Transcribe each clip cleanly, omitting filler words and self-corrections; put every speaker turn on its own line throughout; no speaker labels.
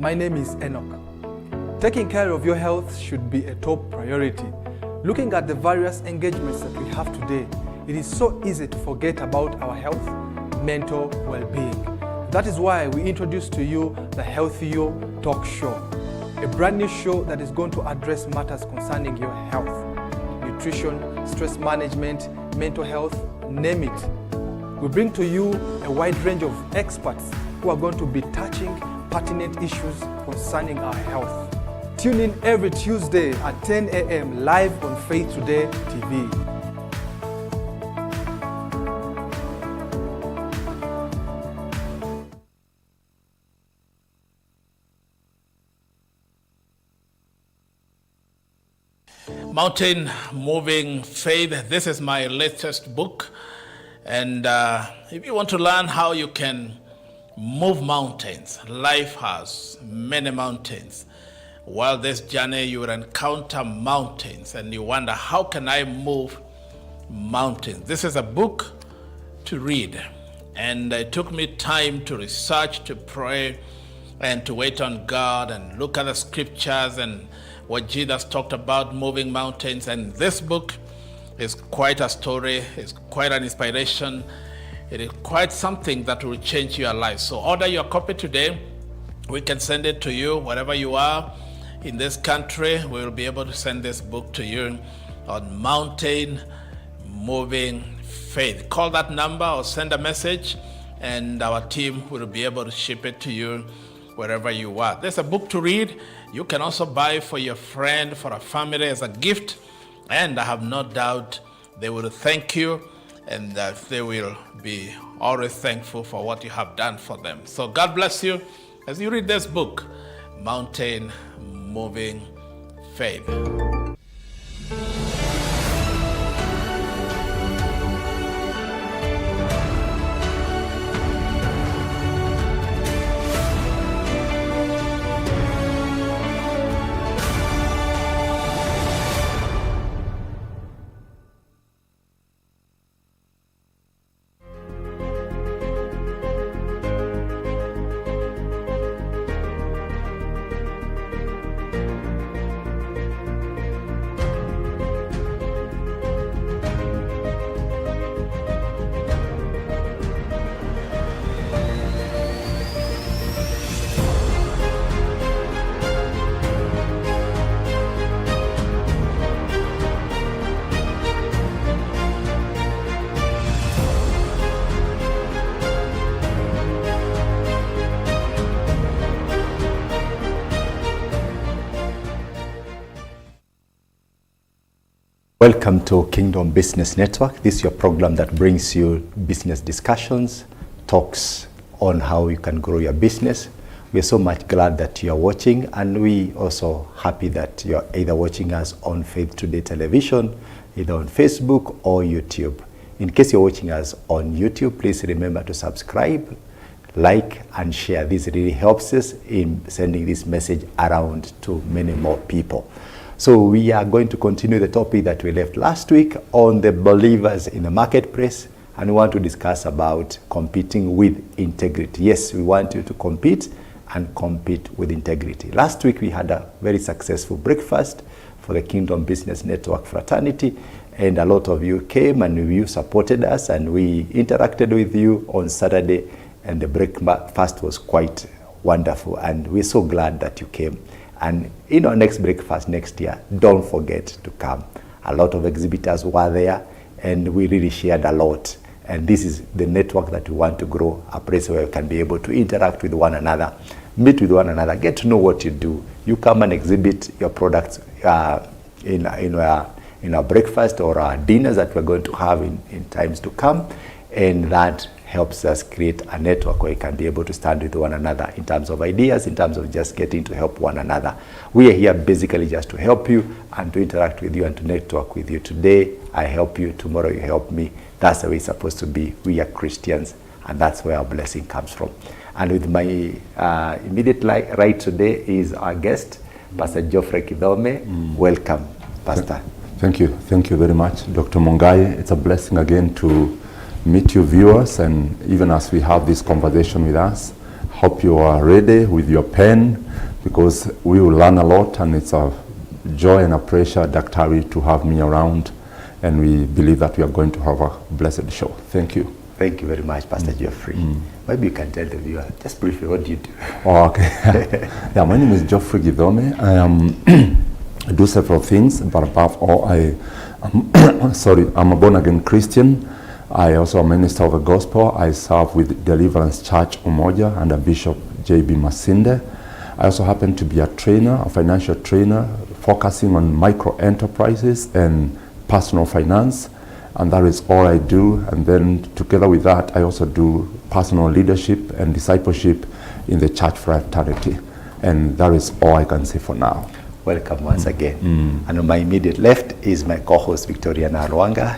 My name is Enoch. Taking care of your health should be a top priority. Looking at the various engagements that we have today, it is so easy to forget about our health, mental well-being. That is why we introduce to you the Healthy You Talk Show, a brand new show that is going to address matters concerning your health, nutrition, stress management, mental health, name it. We bring to you a wide range of experts who are going to be touching pertinent issues concerning our health. Tune in every Tuesday at 10 a.m. live on Faith Today TV.
Mountain Moving Faith. This is my latest book. And if you want to learn how you can move mountains, life has many mountains. While this journey, you will encounter mountains and you wonder, how can I move mountains? This is a book to read. And it took me time to research, to pray, and to wait on God and look at the scriptures and what Jesus talked about moving mountains. And this book is quite a story, it's quite an inspiration. It is quite something that will change your life. So order your copy today. We can send it to you wherever you are in this country. We will be able to send this book to you on Mountain Moving Faith. Call that number or send a message and our team will be able to ship it to you wherever you are. There's a book to read. You can also buy for your friend, for a family as a gift. And I have no doubt they will thank you and that they will be always thankful for what you have done for them. So God bless you as you read this book, Mountain Moving Faith.
Welcome to Kingdom Business Network. This is your program that brings you business discussions, talks on how you can grow your business. We are so much glad that you are watching, and we also happy that you are either watching us on Faith Today Television, either on Facebook or YouTube. In case you're watching us on YouTube, please remember to subscribe, like, and share. This really helps us in sending this message around to many more people. So we are going to continue the topic that we left last week on the believers in the marketplace, and we want to discuss about competing with integrity. Yes, we want you to compete and compete with integrity. Last week we had a very successful breakfast for the Kingdom Business Network fraternity, and a lot of you came and you supported us, and we interacted with you on Saturday, and the breakfast was quite wonderful, and we're so glad that you came. And in our next breakfast next year, don't forget to come. A lot of exhibitors were there, and we really shared a lot. And this is the network that we want to grow, a place where we can be able to interact with one another, meet with one another, get to know what you do. You come and exhibit your products in our breakfast or our dinners that we're going to have in times to come. And that helps us create a network where we can be able to stand with one another in terms of ideas, in terms of just getting to help one another. We are here basically just to help you and to interact with you and to network with you. Today, I help you. Tomorrow, you help me. That's the way it's supposed to be. We are Christians, and that's where our blessing comes from. And with my immediate right today is our guest, Pastor Geoffrey Githome. Welcome, Pastor.
Thank you. Thank you very much, Dr. Mungai. It's a blessing again to meet you viewers, and even as we have this conversation with us, hope you are ready with your pen, because we will learn a lot, and it's a joy and a pleasure, Daktari, to have me around, and we believe that we are going to have a blessed show. Thank you.
Thank you very much, Pastor Geoffrey. Maybe you can tell the viewer, just briefly, what do you do?
Oh, okay. Yeah, my name is Geoffrey Githome. I do several things, but above all, I'm a born-again Christian. I also a minister of the gospel. I serve with Deliverance Church Umoja under Bishop J.B. Masinde. I also happen to be a trainer, a financial trainer, focusing on micro enterprises and personal finance, and that is all I do. And then together with that, I also do personal leadership and discipleship in the church fraternity, and that is all I can say for now.
Welcome once again. And on my immediate left is my co-host, Victoriana Alwang'a.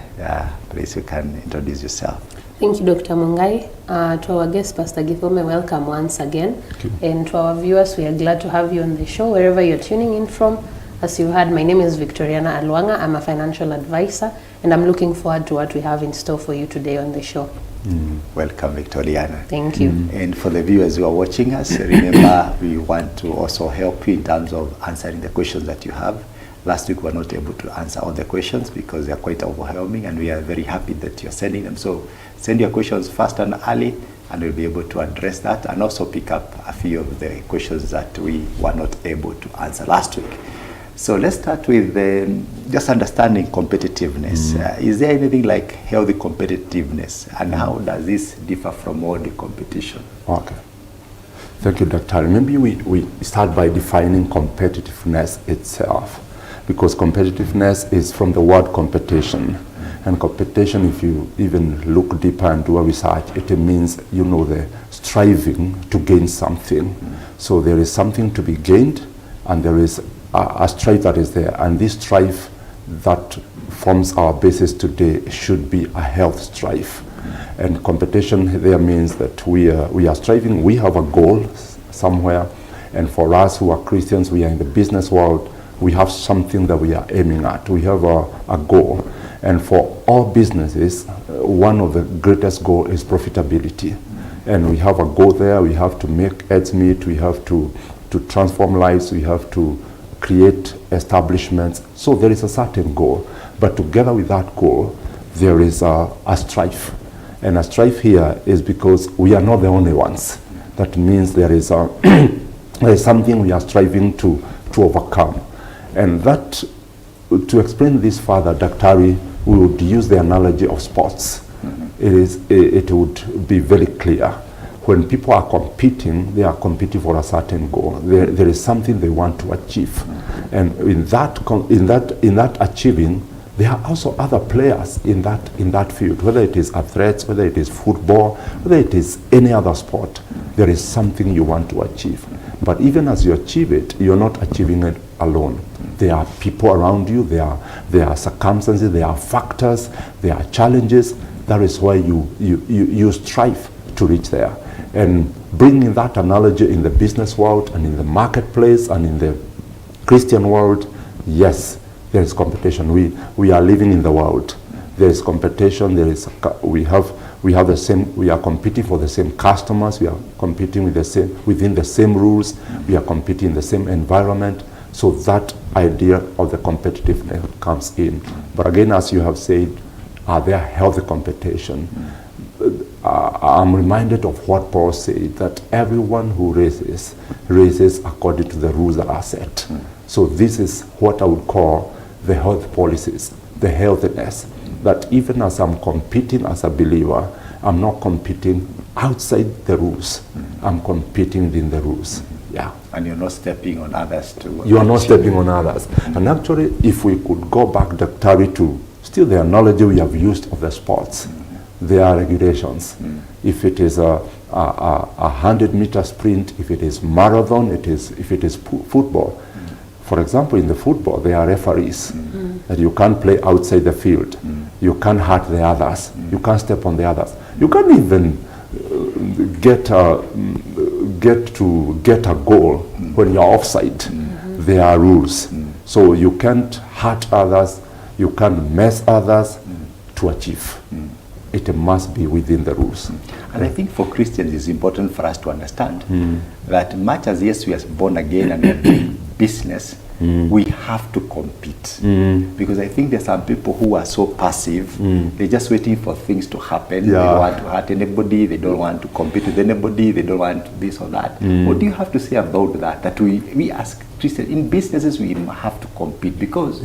Please, you can introduce yourself.
Thank you, Dr. Mungai. To our guest, Pastor Githome, welcome once again. And to our viewers, we are glad to have you on the show, wherever you're tuning in from. As you heard, my name is Victoriana Alwang'a. I'm a financial advisor, and I'm looking forward to what we have in store for you today on the show.
Welcome, Victoriana.
Thank you.
And for the viewers who are watching us, remember, we want to also help you in terms of answering the questions that you have. Last week, we were not able to answer all the questions because they are quite overwhelming, and we are very happy that you're sending them. So send your questions fast and early, and we'll be able to address that and also pick up a few of the questions that we were not able to answer last week. So let's start with just understanding competitiveness. Is there anything like healthy competitiveness, and how does this differ from all the competition?
Okay. Thank you, Dr. Maybe we start by defining competitiveness itself, because competitiveness is from the word competition. And competition, if you even look deeper and do a research, it means, you know, the striving to gain something. So there is something to be gained, and there is a strife that is there, and this strife that forms our basis today should be a health strife. And competition there means that we are striving, we have a goal somewhere, and for us who are Christians, we are in the business world, we have something that we are aiming at, we have a goal. And for all businesses, one of the greatest goals is profitability. And we have a goal there, we have to make ends meet, we have to transform lives, we have to create establishments. So there is a certain goal, but together with that goal, there is a strife. And a strife here is because we are not the only ones. That means there is something we are striving to overcome. And that, to explain this further, Daktari, we would use the analogy of sports. It would be very clear. When people are competing, they are competing for a certain goal. There is something they want to achieve, and in that achieving, there are also other players in that field. Whether it is athletes, whether it is football, whether it is any other sport, there is something you want to achieve. But even as you achieve it, you're not achieving it alone. There are people around you. There are circumstances. There are factors. There are challenges. That is why you strive to reach there. And bringing that analogy in the business world and in the marketplace and in the Christian world, yes, there is competition. We are living in the world. There is competition. We are competing for the same customers. We are competing within the same rules. We are competing in the same environment. So that idea of the competitiveness comes in. But again, as you have said, are there healthy competition? I'm reminded of what Paul said, that everyone who races according to the rules that are set. So this is what I would call the health policies, the healthiness, that even as I'm competing as a believer, I'm not competing outside the rules. I'm competing within the rules. Yeah.
And you're not stepping on others too.
You are not stepping on others. And actually, if we could go back, Daktari, to still the analogy we have used of the sports, there are regulations. If it is a 100-meter sprint, if it is marathon, if it is football. For example, in the football, there are referees that you can't play outside the field. You can't hurt the others. You can't step on the others. You can't even get a goal when you're offside. There are rules. So you can't hurt others. You can't mess others to achieve. it must be within the rules.
And I think for Christians, it's important for us to understand that much as, yes, we are born again and we are doing business, we have to compete. Because I think there's some people who are so passive, they're just waiting for things to happen. They don't want to hurt anybody, they don't want to compete with anybody, they don't want this or that. What do you have to say about that? That we as Christians, in businesses, we have to compete because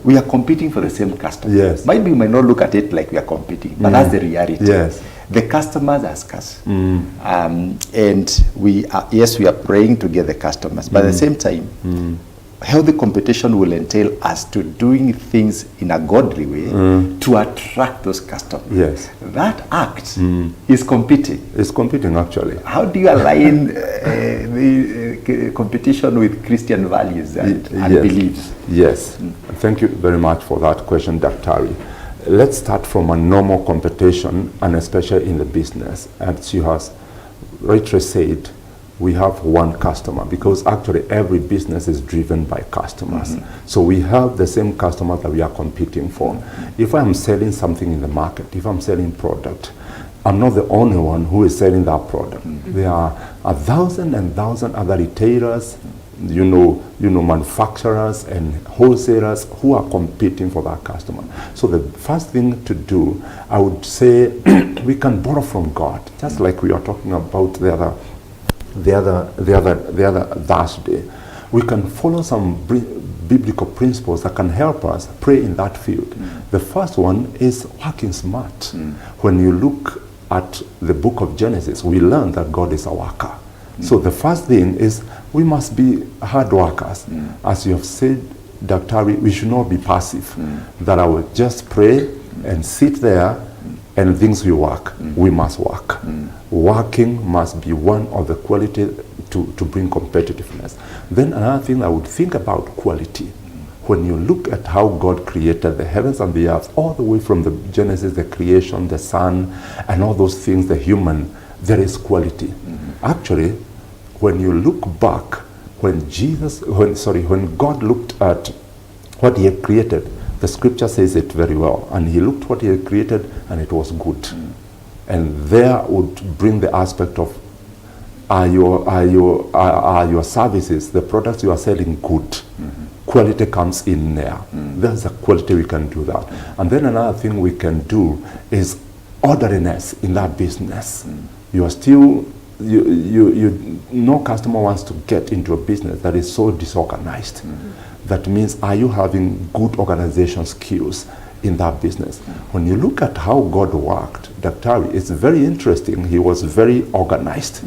we are competing for the same customer.
Yes.
Maybe we might not look at it like we are competing, but that's the reality.
Yes.
The customers ask us, and we are praying to get the customers, but at the same time, healthy competition will entail us to doing things in a godly way to attract those customers.
Yes.
That act is competing.
It's competing, actually.
How do you align the competition with Christian values and beliefs?
Yes. Thank you very much for that question, Dr. Let's start from a normal competition, and especially in the business. As you have rightly said, we have one customer, because actually every business is driven by customers. So we have the same customer that we are competing for. If I'm selling something in the market, if I'm selling product, I'm not the only one who is selling that product. There are 1,000 and 1,000 other retailers, manufacturers and wholesalers who are competing for that customer. So the first thing to do, I would say, we can borrow from God, just like we are talking about the other Thursday. We can follow some biblical principles that can help us pray in that field. The first one is working smart. When you look at the book of Genesis, we learn that God is a worker. So the first thing is we must be hard workers. As you have said, Dr. we should not be passive. That I will just pray and sit there and things will work. We must work. Working must be one of the qualities to bring competitiveness. Then another thing I would think about quality. When you look at how God created the heavens and the earth, all the way from the Genesis, the creation, the sun, and all those things, the human, there is quality. Actually, when you look back, when God looked at what he had created, the scripture says it very well, and he looked what he had created and it was good. And there would bring the aspect of, are your services, the products you are selling, good? Quality comes in there. There's a quality we can do that. And then another thing we can do is orderliness in that business. You are still, no customer wants to get into a business that is so disorganized. That means, are you having good organization skills in that business? When you look at how God worked, Dr. it's very interesting. He was very organized.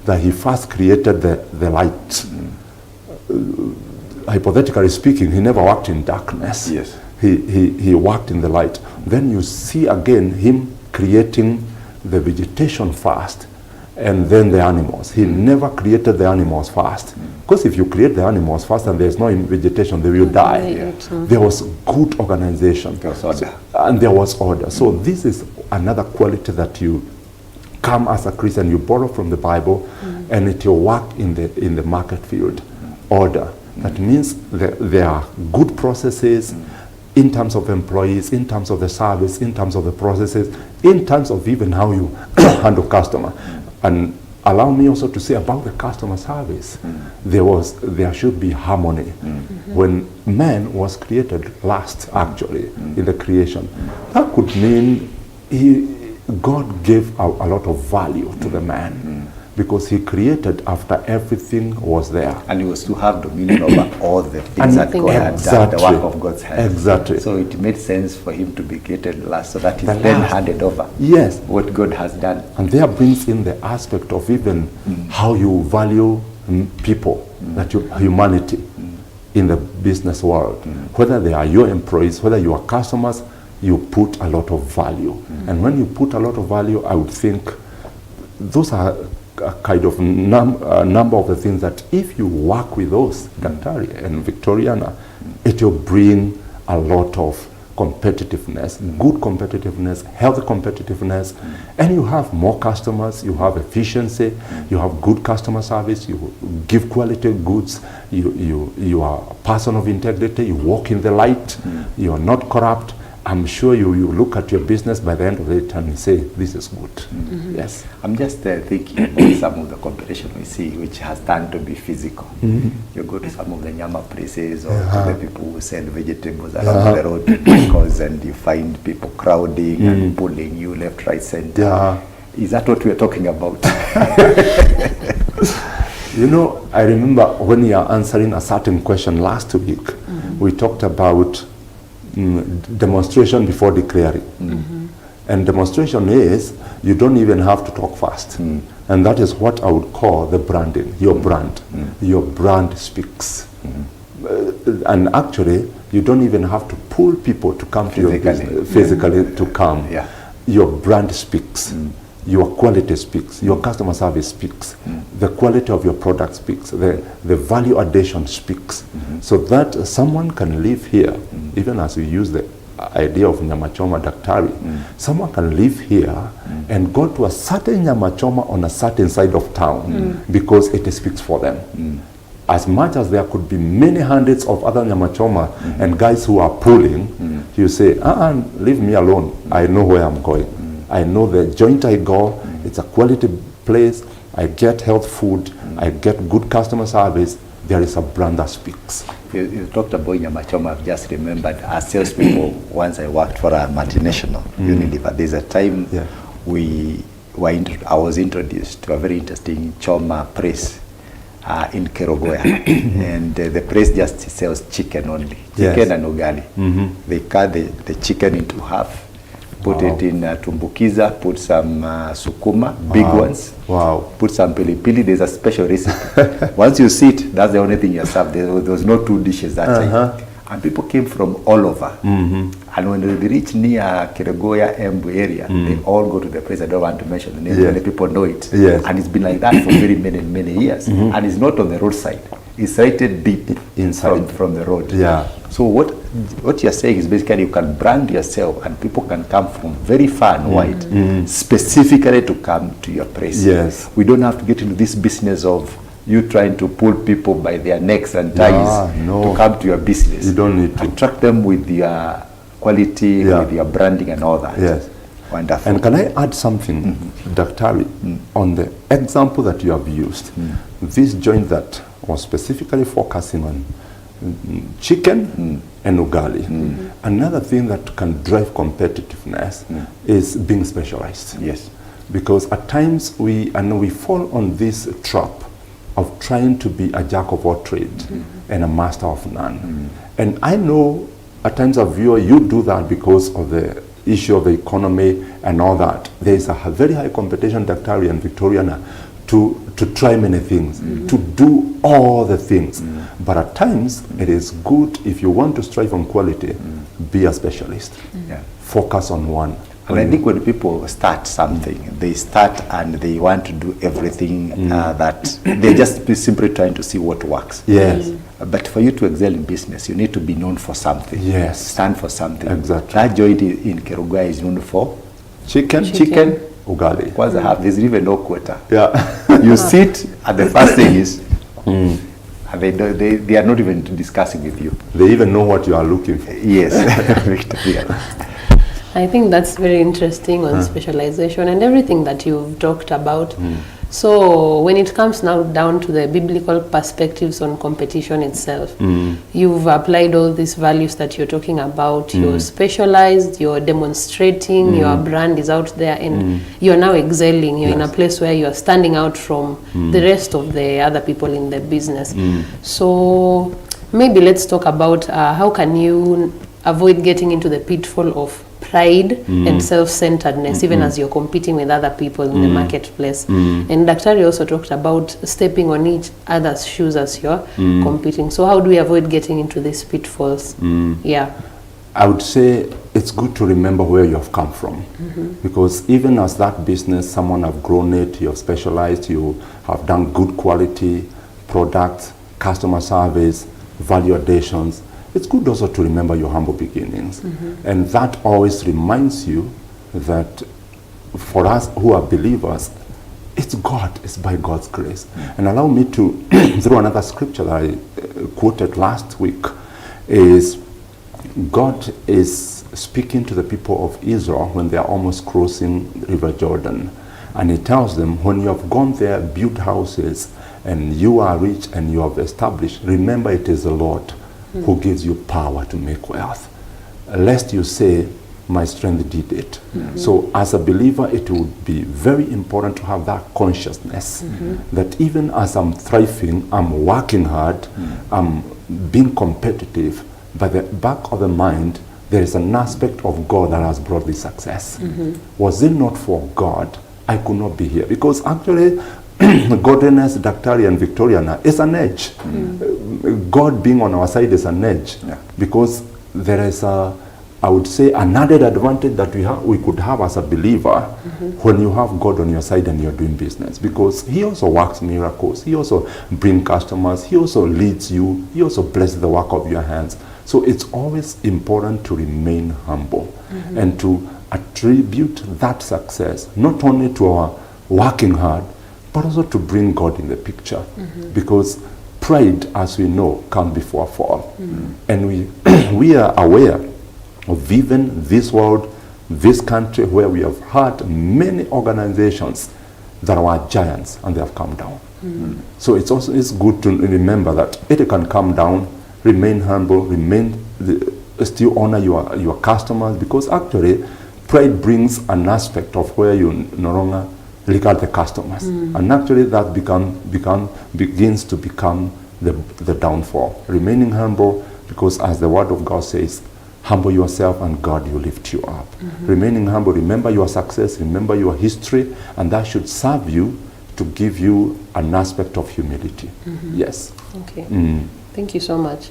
That he first created the light. Hypothetically speaking, he never worked in darkness.
Yes.
He worked in the light. Then you see again him creating the vegetation first, and then the animals. He never created the animals first. Because if you create the animals first and there's no vegetation, they will die. There was good organization.
There was order.
And there was order. So this is another quality that you come as a Christian, you borrow from the Bible, and it will work in the market field. Order. That means there are good processes in terms of employees, in terms of the service, in terms of the processes, in terms of even how you handle customer. And allow me also to say about the customer service, there should be harmony. When man was created last, actually, in the creation, that could mean God gave a lot of value to the man. Because he created after everything was there.
And he was to have dominion over all the things that God had done, the work of God's hands.
Exactly.
So it made sense for him to be created last, so that he's then handed over what God has done.
And there brings in the aspect of even how you value people, humanity in the business world. Whether they are your employees, whether you are customers, you put a lot of value. And when you put a lot of value, I would think those are a kind of number of the things that if you work with those, Dr. and Victoriana, it will bring a lot of competitiveness, good competitiveness, healthy competitiveness, and you have more customers, you have efficiency, you have good customer service, you give quality goods, you are a person of integrity, you walk in the light, you are not corrupt, I'm sure you look at your business by the end of it and say, this is good. Yes.
I'm just thinking about some of the competition we see, which has turned to be physical. You go to some of the nyama places or to the people who sell vegetables along the road because and you find people crowding and pulling you left, right, center.
Yeah.
Is that what we're talking about?
You know, I remember when you are answering a certain question last week, we talked about demonstration before declaring. And demonstration is, you don't even have to talk fast. And that is what I would call the branding, your brand. Your brand speaks. And actually, you don't even have to pull people to come to your business, physically to come.
Yeah.
Your brand speaks. Your quality speaks. Your customer service speaks. The quality of your product speaks. The value addition speaks. So that someone can live here, even as we use the idea of nyama choma daktari, someone can live here and go to a certain nyama choma on a certain side of town because it speaks for them. As much as there could be many hundreds of other nyama choma and guys who are pulling, you say, leave me alone. I know where I'm going. I know the joint I go, it's a quality place, I get health food, I get good customer service, there is a brand that speaks.
You talked about nyama choma. I've just remembered as salespeople, once I worked for a multinational Unilever. There's a time I was introduced to a very interesting choma press in Kerogoya. And the press just sells chicken only, chicken and ugali. They cut the chicken into half, put it in tumbukiza, put some sukuma, big ones.
Wow.
Put some pili-pili. There's a special recipe. Once you see it, that's the only thing you serve. There was no two dishes that time. And people came from all over. And when they reach near Keregoya, Embu area, they all go to the place. I don't want to mention the name, many people know it. And it's been like that for very many years. And it's not on the roadside. It's sited deep inside from the road. So what you're saying is basically you can brand yourself and people can come from very far and wide specifically to come to your place. We don't have to get into this business of you trying to pull people by their necks and ties to come to your business.
You don't need to.
Attract them with your quality, with your branding and all that. Wonderful.
And can I add something, Daktari, on the example that you have used? This joint that was specifically focusing on chicken and ugali. Another thing that can drive competitiveness is being specialized. Because at times we fall on this trap of trying to be a jack of all trade and a master of none. And I know at times a viewer, you do that because of the issue of the economy and all that. There is a very high competition, Daktari and Victoriana, to try many things, to do all the things. But at times, it is good if you want to strive on quality, be a specialist. Focus on one.
And I think when people start something, they start and they want to do everything that they're just simply trying to see what works. But for you to excel in business, you need to be known for something. Stand for something.
Exactly.
That joint in Kerugoya is known for
chicken, ugali.
There's even no quota. You sit and the first thing is, and they are not even discussing with you.
They even know what you are looking for.
I think that's very interesting on specialization and everything that you've talked about. So when it comes now down to the biblical perspectives on competition itself, you've applied all these values that you're talking about. You're specialized, you're demonstrating, your brand is out there, and you're now excelling. You're in a place where you're standing out from the rest of the other people in the business. So maybe let's talk about how can you avoid getting into the pitfall of pride and self-centeredness, even as you're competing with other people in the marketplace. And Daktari also talked about stepping on each other's shoes as you're competing. So how do we avoid getting into these pitfalls?
I would say it's good to remember where you have come from. Because even as that business, someone have grown it, you have specialized, you have done good quality products, customer service, value additions. It's good also to remember your humble beginnings. And that always reminds you that for us who are believers, it's God, it's by God's grace. And allow me to throw another scripture that I quoted last week, is God is speaking to the people of Israel when they are almost crossing River Jordan. And he tells them, when you have gone there, built houses, and you are rich and you have established, remember it is the Lord who gives you power to make wealth. Lest you say, my strength did it. So as a believer, it would be very important to have that consciousness that even as I'm thriving, I'm working hard, I'm being competitive, but the back of the mind, there is an aspect of God that has brought this success. Was it not for God, I could not be here. Because actually, godliness, Daktari and Victoriana is an edge. God being on our side is an edge. Because there is I would say, an added advantage that we could have as a believer when you have God on your side and you're doing business. Because he also works miracles. He also brings customers. He also leads you. He also blesses the work of your hands. So it's always important to remain humble and to attribute that success not only to our working hard, but also to bring God in the picture. Because pride, as we know, comes before a fall. And we are aware of even this world, this country, where we have had many organizations that were giants and they have come down. So it's good to remember that it can come down, remain humble, still honor your customers, because actually pride brings an aspect of where you no longer regard the customers. And actually that begins to become the downfall. Remaining humble, because as the word of God says, humble yourself and God will lift you up. Remaining humble, remember your success, remember your history, and that should serve you to give you an aspect of humility. Yes.
Okay. Thank you so much.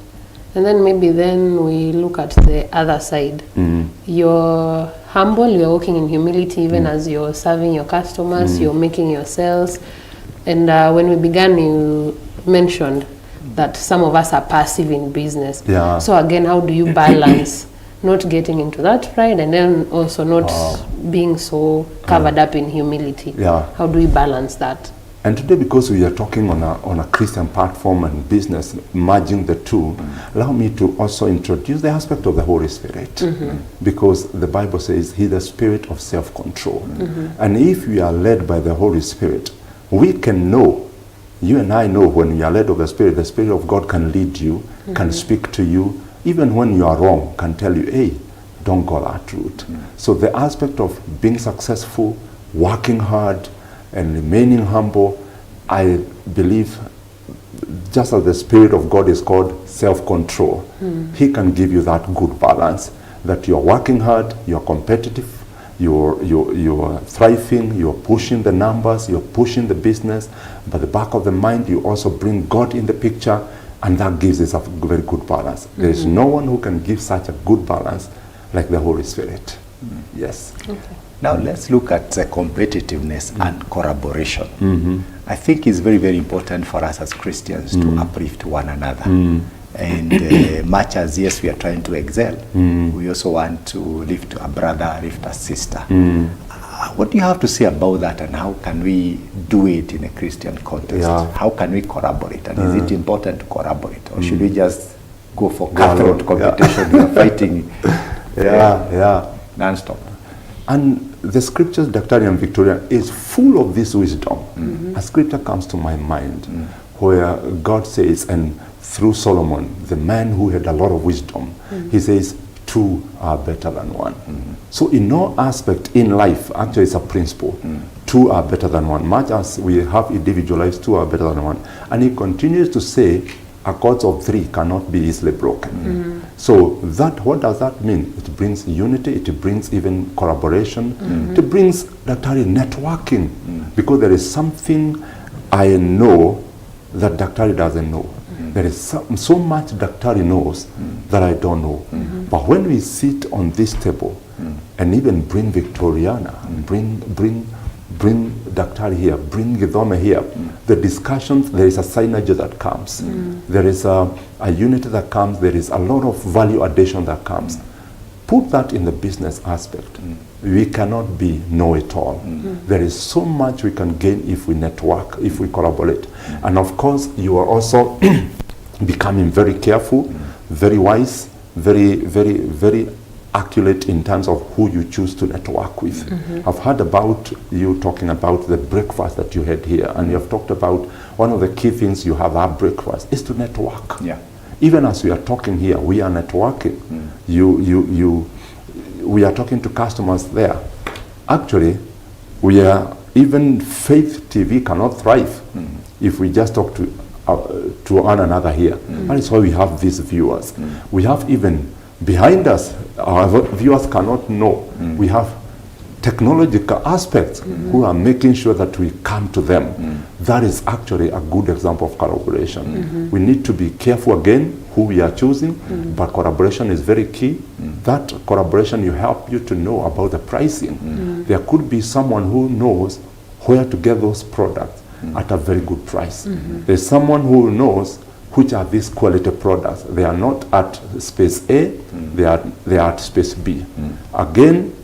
And then maybe then we look at the other side. You're humble, you're working in humility even as you're serving your customers, you're making your sales. And when we began, you mentioned that some of us are passive in business. So again, how do you balance not getting into that pride and then also not being so covered up in humility? How do we balance that?
And today, because we are talking on a Christian platform and business, merging the two, allow me to also introduce the aspect of the Holy Spirit. Because the Bible says he's the spirit of self-control. And if we are led by the Holy Spirit, we can know. You and I know when we are led of the Spirit of God can lead you, can speak to you, even when you are wrong, can tell you, hey, don't go that route. So the aspect of being successful, working hard, and remaining humble, I believe, just as the Spirit of God is called self-control, he can give you that good balance, that you're working hard, you're competitive, you're thriving, you're pushing the numbers, you're pushing the business, but the back of the mind, you also bring God in the picture, and that gives us a very good balance. There is no one who can give such a good balance like the Holy Spirit. Yes.
Now let's look at the competitiveness and collaboration. I think it's very, very important for us as Christians to uplift one another. And much as, yes, we are trying to excel, we also want to lift a brother, lift a sister. What do you have to say about that, and how can we do it in a Christian context? How can we collaborate? And is it important to collaborate? Or should we just go for cutthroat competition? We are fighting non-stop.
And the scriptures, Daktari and Victoria, is full of this wisdom. A scripture comes to my mind where God says, and through Solomon, the man who had a lot of wisdom, he says, two are better than one. So in no aspect in life, actually it's a principle, two are better than one. Much as we have individual lives, two are better than one. And he continues to say, a cord of three cannot be easily broken. So that, what does that mean? It brings unity, it brings even collaboration, it brings Daktari networking, because there is something I know that Daktari doesn't know. There is so much Daktari knows that I don't know. But when we sit on this table and even bring Victoriana, bring Daktari here, bring Githome here, the discussions, there is a synergy that comes. There is a unity that comes. There is a lot of value addition that comes. Put that in the business aspect. We cannot be know-it-all. There is so much we can gain if we network, if we collaborate. And of course, you are also becoming very careful, very wise, very accurate in terms of who you choose to network with. I've heard about you talking about the breakfast that you had here, and you have talked about one of the key things you have at breakfast is to network.
Yeah.
Even as we are talking here, we are networking. We are talking to customers there. Actually, even Faith TV cannot thrive if we just talk to one another here. That is why we have these viewers. We have even behind us, our viewers cannot know. We have technological aspects who are making sure that we come to them. That is actually a good example of collaboration. We need to be careful again who we are choosing, but collaboration is very key. That collaboration will help you to know about the pricing. There could be someone who knows where to get those products at a very good price. There's someone who knows which are these quality products. They are not at space A, they are at space B. Again,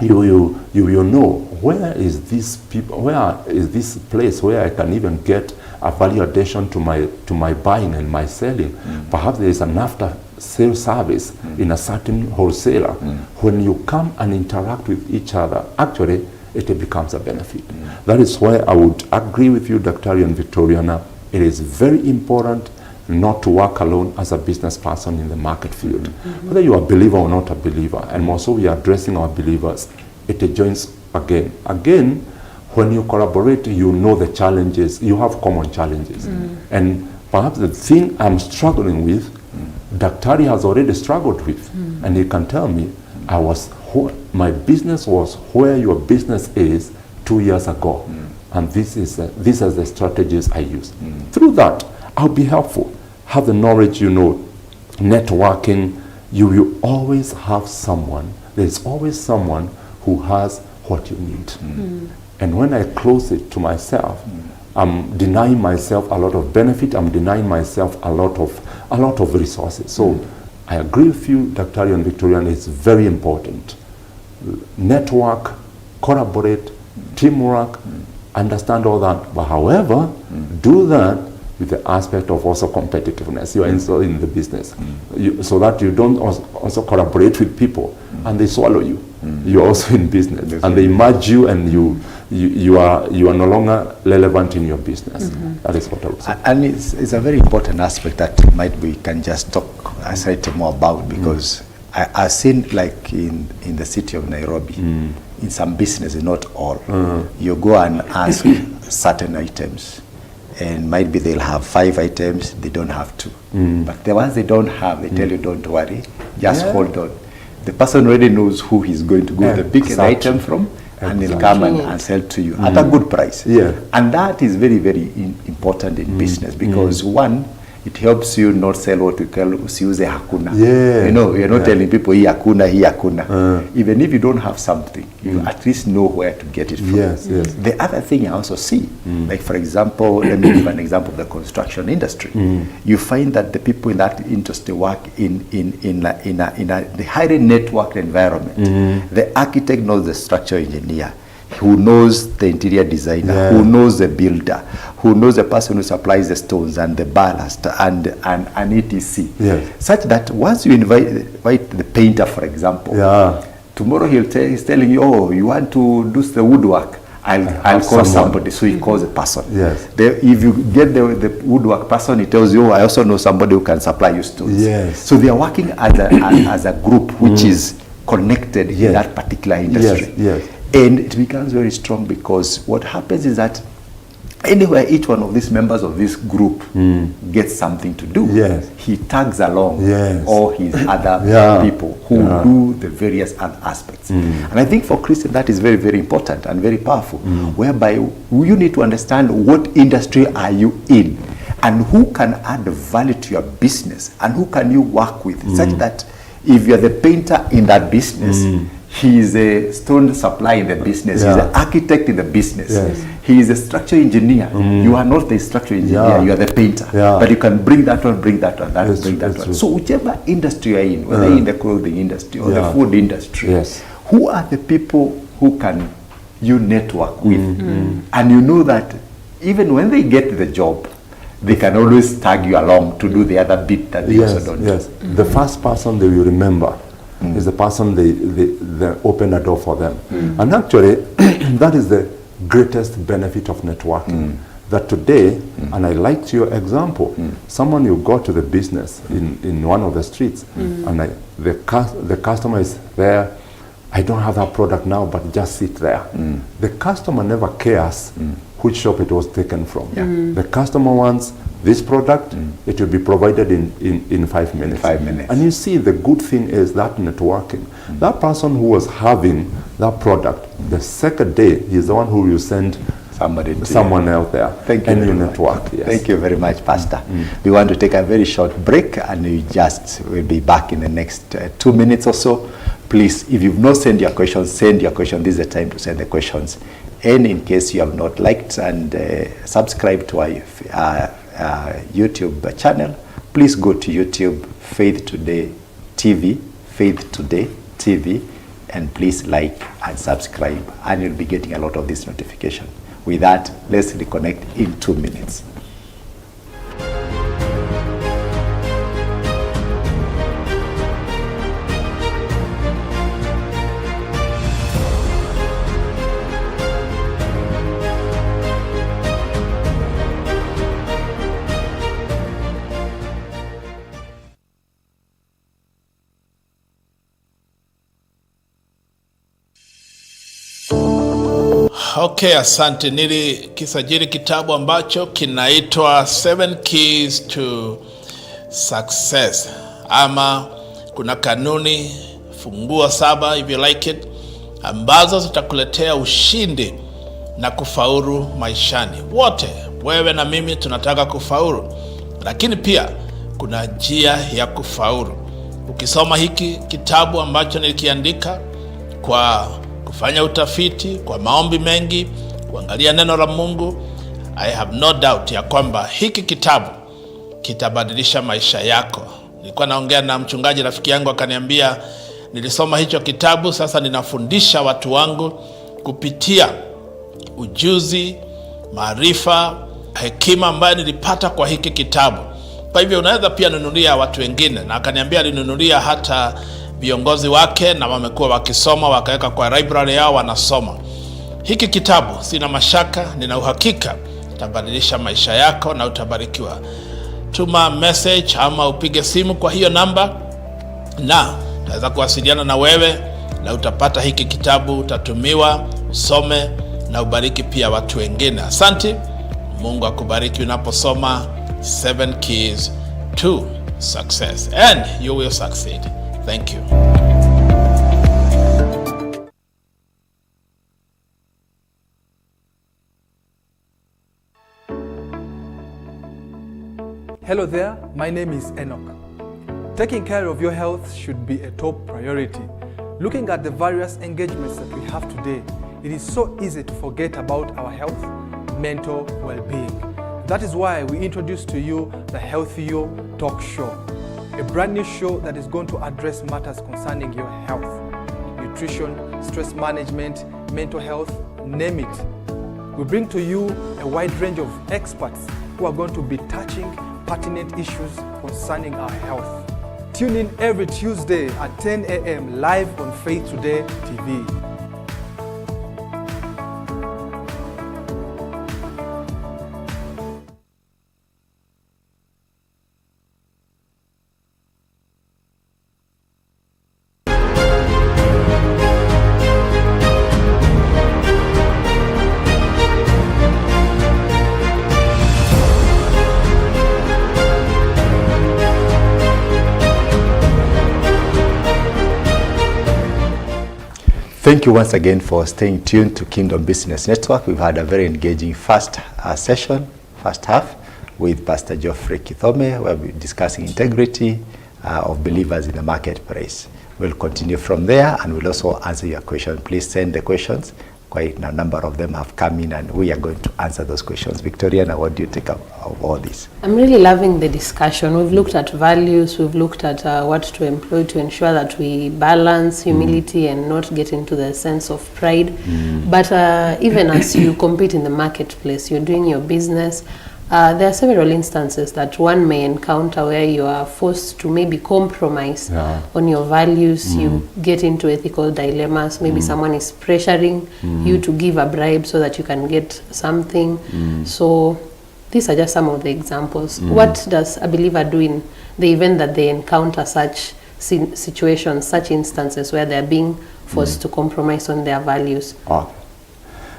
you will know where is this place where I can even get a value addition to my buying and my selling. Perhaps there is an after sale service in a certain wholesaler. When you come and interact with each other, actually it becomes a benefit. That is why I would agree with you, Dr. and Victoriana. It is very important not to work alone as a business person in the market field. Whether you are a believer or not a believer, and also we are addressing our believers, it joins again. Again, when you collaborate, you know the challenges, you have common challenges. And perhaps the thing I'm struggling with, Daktari has already struggled with, and he can tell me, my business was where your business is 2 years ago. And these are the strategies I use. Through that, I'll be helpful. Have the knowledge, networking, you will always have someone, there's always someone who has what you need. And when I close it to myself, I'm denying myself a lot of benefit, I'm denying myself a lot of resources. So I agree with you, Dr. and Victoriana, it's very important. Network, collaborate, teamwork, understand all that. But however, do that with the aspect of also competitiveness. You are also in the business, so that you don't also collaborate with people and they swallow you. You're also in business, and they merge you, and you are no longer relevant in your business. That is what I would say.
And it's a very important aspect that we can just talk slightly more about, because I've seen, like in the city of Nairobi, in some businesses, not all, you go and ask certain items, and might be they'll have 5 items, they don't have 2. But the ones they don't have, they tell you, don't worry, just hold on. The person already knows who he's going to go to pick an item from, and he'll come and sell to you at a good price. And that is very, very important in business, because one, it helps you not sell what we call usiuze hakuna. You're not telling people hii hakuna. Even if you don't have something, you at least know where to get it from. The other thing I also see, like for example, let me give an example of the construction industry. You find that the people in that industry work in a highly networked environment. The architect knows the structural engineer, who knows the interior designer, who knows the builder, who knows the person who supplies the stones and the ballast and etc. Such that once you invite the painter, for example, tomorrow he's telling you, oh, you want to do the woodwork, I'll call somebody. So he calls a person. If you get the woodwork person, he tells you, oh, I also know somebody who can supply you stones. So they are working as a group which is connected in that particular industry. And it becomes very strong, because what happens is that anywhere each one of these members of this group gets something to do, he tags along all his other people who do the various other aspects. And I think for Christian that is very, very important and very powerful, whereby you need to understand what industry are you in, and who can add value to your business, and who can you work with, such that if you're the painter in that business, he is a stone supplier in the business. He's an architect in the business. He is a structural engineer. You are not the structural engineer. You are the painter. But you can bring that one, bring that one, bring that one. So whichever industry you are in, whether in the clothing industry or the food industry, who are the people who can you network with? And you know that even when they get the job, they can always tag you along to do the other bit that they also don't do.
The first person they will remember is the person they open a door for them. And actually, that is the greatest benefit of networking. That today, and I liked your example, someone you go to the business in one of the streets, and the customer is there, I don't have that product now, but just sit there. The customer never cares which shop it was taken from. The customer wants this product, it will be provided in 5 minutes.
5 minutes.
And you see, the good thing is that networking. That person who was having that product, the second day, he's the one who will send someone else there.
Thank you.
And you network. Yes.
Thank you very much, Pastor. We want to take a very short break, and we'll be back in the next 2 minutes or so. Please, if you've not sent your questions, send your question. This is the time to send the questions. And in case you have not liked and subscribed to our YouTube channel, please go to YouTube, Faith Today TV, and please like and subscribe, and you'll be getting a lot of this notification. With that, let's reconnect in 2 minutes.
Okay, asante. Nilikisajili kitabu ambacho kinaitwa 7 Keys to Success, ama kuna kanuni funguo 7 if you like it, ambazo zitakuletea ushindi na kufaulu maishani. Wote, wewe na mimi, tunataka kufaulu, lakini pia kuna njia ya kufaulu. Ukisoma hiki kitabu ambacho nilikiandika kwa kufanya utafiti, kwa maombi mengi, kuangalia neno la Mungu, I have no doubt ya kwamba hiki kitabu kitabadilisha maisha yako. Nilikuwa naongea na mchungaji rafiki yangu, akaniambia nilisoma hicho kitabu, sasa ninafundisha watu wangu kupitia ujuzi, maarifa, hekima ambayo nilipata kwa hiki kitabu. Kwa hivyo unaweza pia nunulia watu wengine, na akaniambia alinunulia hata viongozi wake, na wamekuwa wakisoma, wakaweka kwa library yao, wanasoma hiki kitabu. Sina mashaka, nina uhakika itabadilisha maisha yako na utabarikiwa. Tuma message ama upige simu kwa hiyo namba, na naweza kuwasiliana na wewe, na utapata hiki kitabu, utatumiwa, usome na ubariki pia watu wengine. Asante. Mungu akubariki unaposoma 7 Keys to Success, and you will succeed. Thank you.
Hello there, my name is Enoch. Taking care of your health should be a top priority. Looking at the various engagements that we have today, it is so easy to forget about our health, mental well-being. That is why we introduce to you the Healthy You Talk Show, a brand new show that is going to address matters concerning your health, nutrition, stress management, mental health, name it. We bring to you a wide range of experts who are going to be touching pertinent issues concerning our health. Tune in every Tuesday at 10 a.m. live on Faith Today TV.
Thank you once again for staying tuned to Kingdom Business Network. We've had a very engaging first half with Pastor Geoffrey Githome, where we're discussing integrity of believers in the marketplace. We'll continue from there, and we'll also answer your questions. Please send the questions. Quite a number of them have come in, and we are going to answer those questions. Victoriana, what do you take of all this?
I'm really loving the discussion. We've looked at values, we've looked at what to employ to ensure that we balance humility and not get into the sense of pride. But even as you compete in the marketplace, you're doing your business, there are several instances that one may encounter where you are forced to maybe compromise on your values. You get into ethical dilemmas. Maybe someone is pressuring you to give a bribe so that you can get something. So these are just some of the examples. What does a believer do in the event that they encounter such situations, such instances where they're being forced to compromise on their values?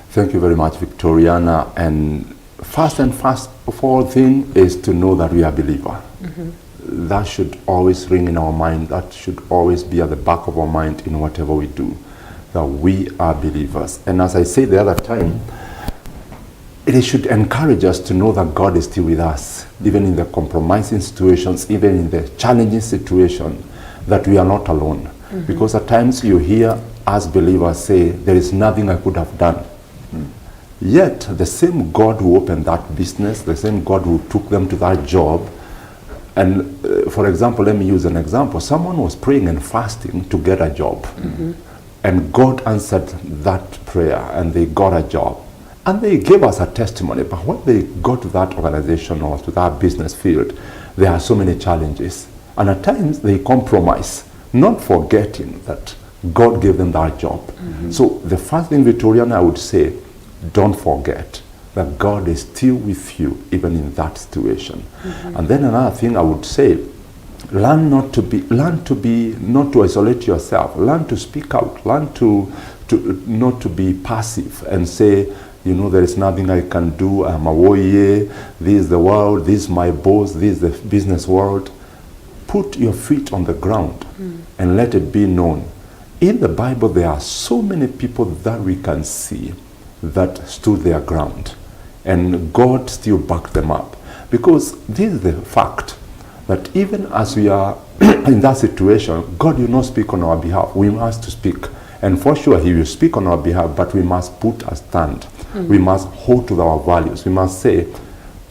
Thank you very much, Victoriana. And first of all thing is to know that we are believer. That should always ring in our mind. That should always be at the back of our mind in whatever we do, that we are believers. And as I said the other time, it should encourage us to know that God is still with us, even in the compromising situations, even in the challenging situation, that we are not alone. Because at times you hear us believers say, there is nothing I could have done. Yet the same God who opened that business, the same God who took them to that job, and for example, let me use an example. Someone was praying and fasting to get a job. And God answered that prayer and they got a job. And they gave us a testimony. But when they got to that organization or to that business field, there are so many challenges. And at times they compromise, not forgetting that God gave them that job. So the first thing, Victoriana, I would say, don't forget that God is still with you, even in that situation. And then another thing I would say, learn not to isolate yourself. Learn to speak out. Learn to not to be passive and say, you know, there is nothing I can do. I'm a warrior. This is the world. This is my boss. This is the business world. Put your feet on the ground and let it be known. In the Bible, there are so many people that we can see that stood their ground, and God still backed them up. Because this is the fact that even as we are in that situation, God will not speak on our behalf. We must speak. And for sure, He will speak on our behalf, but we must put a stand. We must hold to our values. We must say,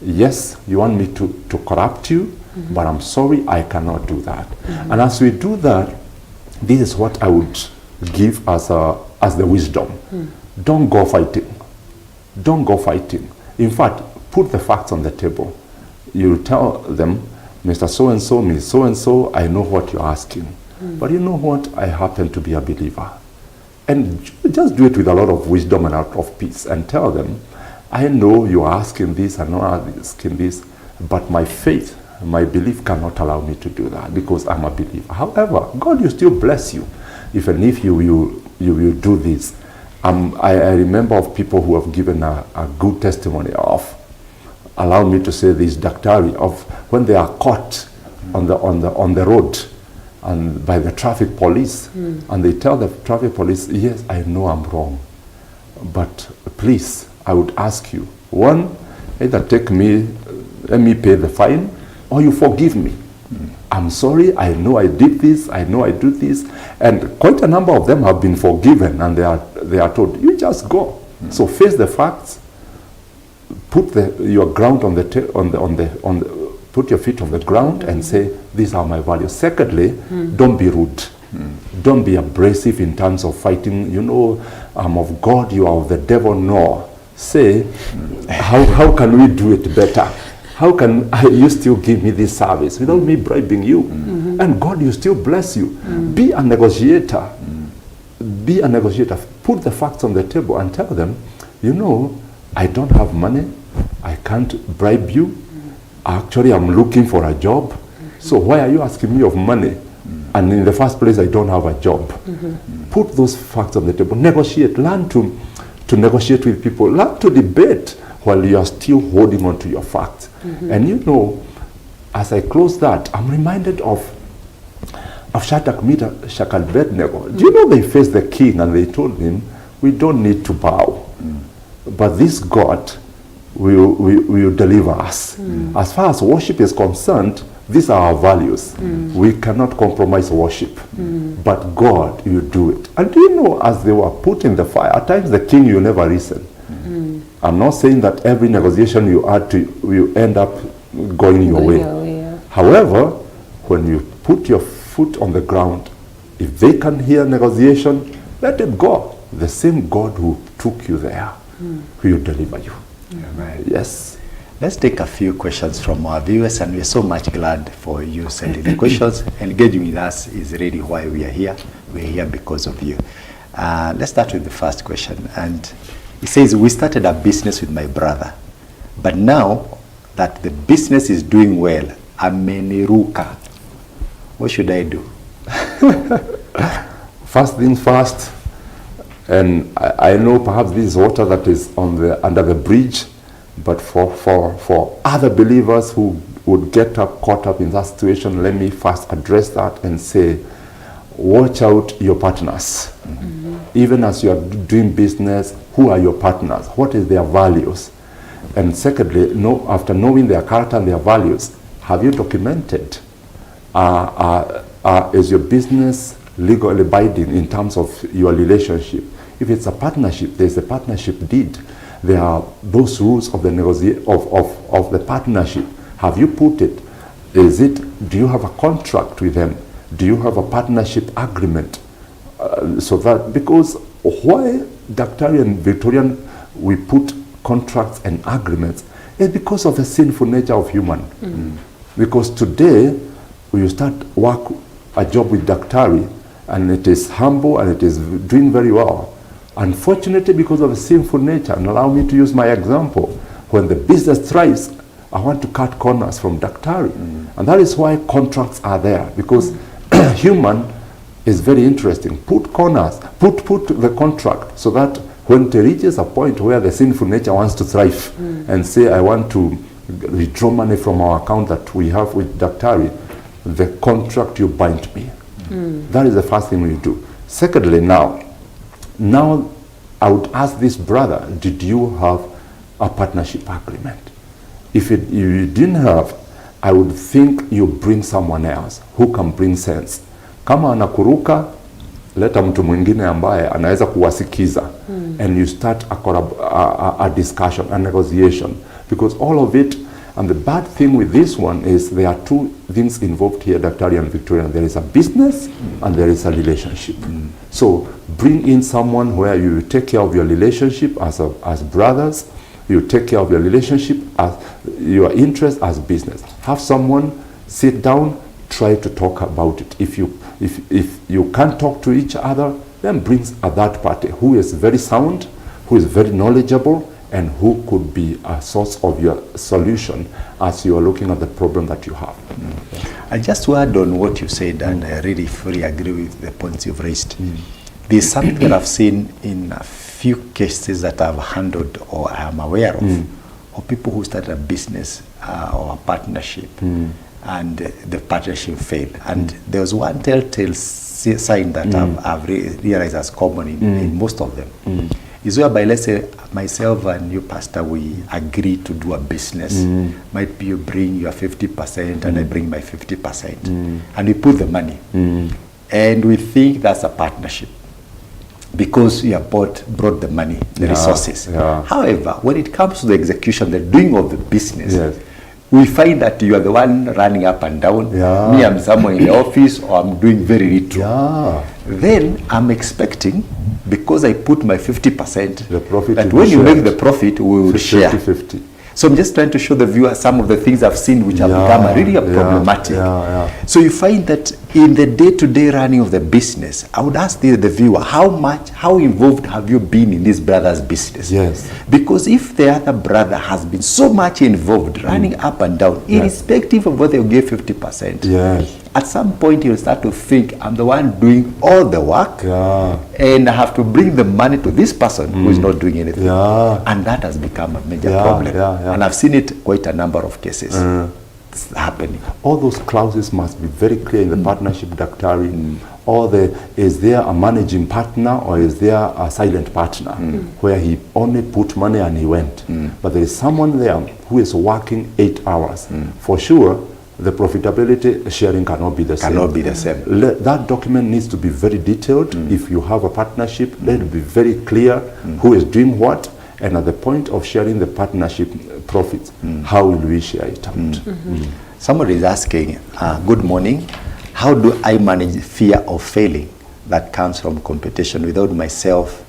yes, you want me to corrupt you, but I'm sorry, I cannot do that. And as we do that, this is what I would give as the wisdom. Don't go fighting. Don't go fighting. In fact, put the facts on the table. You tell them, Mr. So-and-so, Ms. So-and-so, I know what you're asking. But you know what? I happen to be a believer. And just do it with a lot of wisdom and out of peace and tell them, I know you're asking this, I know I'm asking this, but my faith, my belief cannot allow me to do that because I'm a believer. However, God will still bless you, even if you will do this. I remember of people who have given a good testimony of, allow me to say this, Daktari, of when they are caught on the road and by the traffic police, and they tell the traffic police, yes, I know I'm wrong, but please, I would ask you, one, either let me pay the fine, or you forgive me. I'm sorry, I know I did this, I know I do this, and quite a number of them have been forgiven, and they are told, you just go. So face the facts, put your ground put your feet on the ground and say, these are my values. Secondly, don't be rude. Don't be abrasive in terms of fighting. You know, I'm of God, you are of the devil. No. Say, how can we do it better? How can you still give me this service without me bribing you? And God will still bless you. Be a negotiator. Be a negotiator. Put the facts on the table and tell them, you know, I don't have money. I can't bribe you. Actually, I'm looking for a job. So why are you asking me of money? And in the first place, I don't have a job. Put those facts on the table. Negotiate. Learn to negotiate with people. Learn to debate while you are still holding on to your facts. And you know, as I close that, I'm reminded of Shadrach, Meshach, and Abednego. Do you know they faced the king and they told him, we don't need to bow, but this God will deliver us. As far as worship is concerned, these are our values. We cannot compromise worship, but God will do it. And do you know, as they were put in the fire, at times the king will never listen. I'm not saying that every negotiation you add to will end up going your way. However, when you put your foot on the ground, if they can hear negotiation, let it go. The same God who took you there will deliver you. Yes.
Let's take a few questions from our viewers, and we're so much glad for you sending the questions. Engaging with us is really why we are here. We're here because of you. Let's start with the first question. And it says, we started a business with my brother, but now that the business is doing well, ameniruka. What should I do?
First things first, and I know perhaps this is water that is under the bridge, but for other believers who would get caught up in that situation, let me first address that and say, watch out your partners. Mm-hmm. Even as you are doing business, who are your partners? What is their values? And secondly, after knowing their character and their values, have you documented? Is your business legally binding in terms of your relationship? If it's a partnership, there's a partnership deed. There are those rules of the of the partnership. Have you put it? Do you have a contract with them? Do you have a partnership agreement? So that, because why Daktari and Victorian we put contracts and agreements is because of the sinful nature of human. Mm. Because today, when you start a job with Daktari, and it is humble and it is doing very well. Unfortunately, because of the sinful nature, and allow me to use my example, when the business thrives, I want to cut corners from Daktari. Mm. And that is why contracts are there, because human is very interesting. Put corners, put the contract, so that when it reaches a point where the sinful nature wants to thrive and say, I want to withdraw money from our account that we have with Daktari, the contract you bind me. That is the first thing we do. Secondly, now I would ask this brother, did you have a partnership agreement? If you didn't have, I would think you bring someone else who can bring sense. Kama anakuruka, leta mtu mwingine ambaye anaweza kuwasikiza, and you start a discussion, a negotiation, because all of it. And the bad thing with this one is there are two things involved here, Daktari and Victorian. There is a business and there is a relationship. So bring in someone where you take care of your relationship as brothers, you take care of your relationship as your interest as business. Have someone sit down, try to talk about it. If you can't talk to each other, then bring a third party who is very sound, who is very knowledgeable, and who could be a source of your solution as you are looking at the problem that you have.
I just to add on what you said, and I really fully agree with the points you've raised. There's something that I've seen in a few cases that I've handled or I am aware of people who started a business or a partnership, and the partnership failed. And there was one telltale sign that I've realized as common in most of them. Is whereby, let's say, myself and you, Pastor, we agree to do a business. Might be you bring your 50% and I bring my 50%. And we put the money. And we think that's a partnership because you have brought the money, the resources.
Yeah.
However, when it comes to the execution, the doing of the business, we find that you are the one running up and down. Me, I'm somewhere in the office, or I'm doing very little. Then I'm expecting, because I put my 50%,
the profit
that when you make the profit, we will share. 50-50. So I'm just trying to show the viewer some of the things I've seen which have become really problematic. So you find that in the day-to-day running of the business, I would ask the viewer, how involved have you been in this brother's business?
Yes.
Because if the other brother has been so much involved, running up and down, irrespective of whether you give 50%, at some point you'll start to think, I'm the one doing all the work, and I have to bring the money to this person who is not doing anything. And that has become a major problem. And I've seen it quite a number of cases happening.
All those clauses must be very clear in the partnership, Daktari. Is there a managing partner, or is there a silent partner where he only put money and he went? But there is someone there who is working 8 hours. For sure, the profitability sharing cannot be the same. That document needs to be very detailed. If you have a partnership, let it be very clear who is doing what, and at the point of sharing the partnership profits, how will we share it out?
Somebody is asking, good morning, how do I manage fear of failing that comes from competition without myself,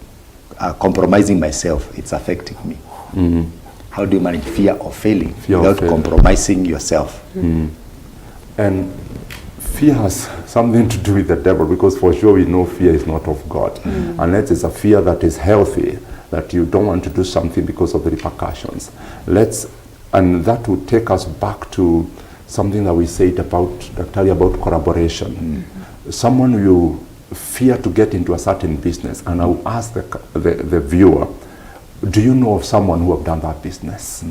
compromising myself? It's affecting me. How do you manage fear of failing
Fear of
without
failing.
compromising yourself?
And fear has something to do with the devil, because for sure we know fear is not of God. Unless it's a fear that is healthy, that you don't want to do something because of the repercussions. And that would take us back to something that we said about collaboration. Someone you fear to get into a certain business, and I will ask the viewer, do you know of someone who have done that business?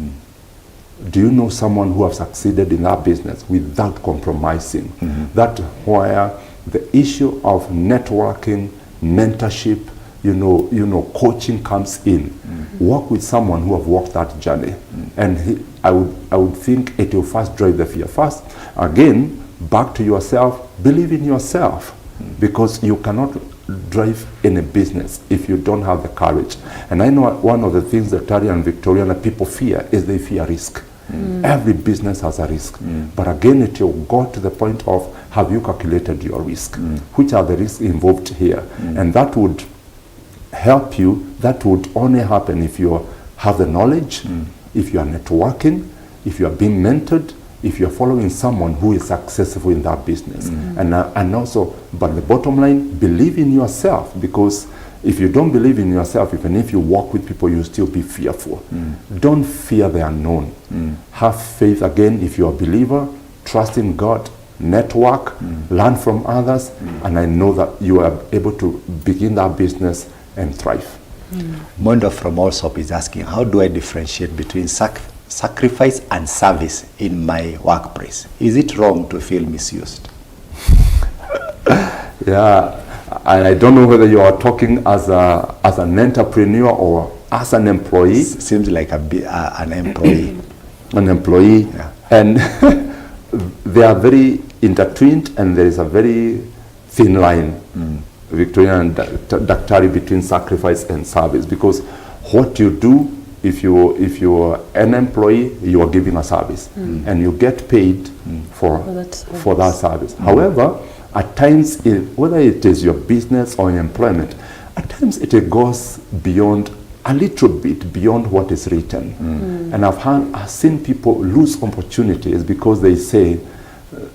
Do you know someone who have succeeded in that business without compromising? That where the issue of networking, mentorship, coaching comes in. Work with someone who have walked that journey, and I would think it will first drive the fear. First, again, back to yourself. Believe in yourself, because you cannot drive in a business if you don't have the courage. And I know one of the things that Tari and Victoriana people fear is they fear risk. Every business has a risk. But again, it will go to the point of, have you calculated your risk? Which are the risks involved here? And that would help you. That would only happen if you have the knowledge, if you are networking, if you are being mentored, if you are following someone who is successful in that business. And also, but the bottom line, believe in yourself, because if you don't believe in yourself, even if you work with people, you'll still be fearful. Don't fear the unknown. Have faith. Again, if you're a believer, trust in God, network, learn from others, and I know that you are able to begin that business and thrive.
Mondo from Allsop is asking, how do I differentiate between sacrifice and service in my workplace? Is it wrong to feel misused?
Yeah, and I don't know whether you are talking as an entrepreneur or as an employee.
Seems like an employee.
An employee,
Yeah.
And they are very intertwined, and there is a very thin line, Victoriana and Daktari, between sacrifice and service, because what you do, if you're an employee, you are giving a service, and you get paid for that service. However, at times, whether it is your business or your employment, at times it goes beyond, a little bit beyond what is written. And I've seen people lose opportunities because they say,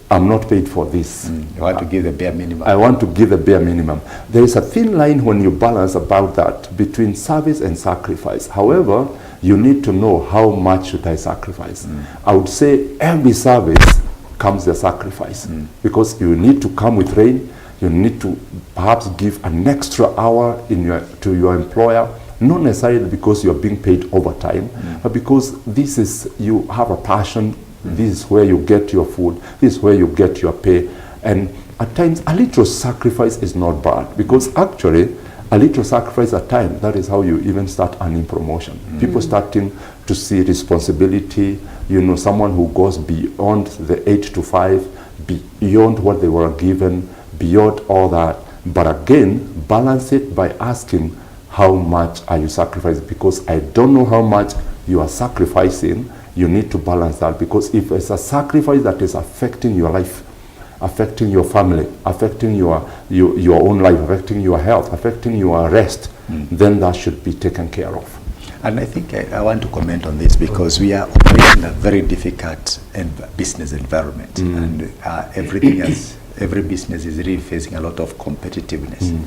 I'm not paid for this.
You want to give the bare minimum.
I want to give the bare minimum. There is a thin line when you balance about that between service and sacrifice. However, you need to know how much should I sacrifice. I would say every service comes the sacrifice, because you need to come with rain. You need to perhaps give an extra hour to your employer, not necessarily because you're being paid overtime, but because you have a passion. This is where you get your food. This is where you get your pay. And at times, a little sacrifice is not bad, because actually, a little sacrifice at times, that is how you even start earning promotion. People starting to see responsibility, someone who goes beyond the 8 to 5, beyond what they were given, beyond all that. But again, balance it by asking, how much are you sacrificing? Because I don't know how much you are sacrificing. You need to balance that, because if it's a sacrifice that is affecting your life, affecting your family, affecting your own life, affecting your health, affecting your rest, then that should be taken care of.
And I think I want to comment on this, because we are operating in a very difficult business environment, and every business is really facing a lot of competitiveness.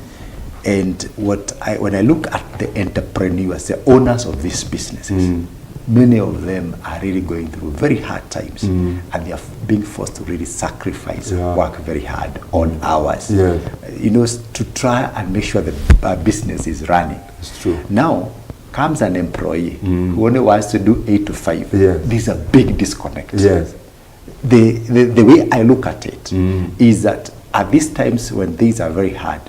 And when I look at the entrepreneurs, the owners of these businesses, many of them are really going through very hard times, and they are being forced to really sacrifice, work very hard on hours, to try and make sure the business is running.
It's true.
Now comes an employee who only wants to do 8 to 5. There's a big disconnect.
Yes.
The way I look at it is that at these times when things are very hard,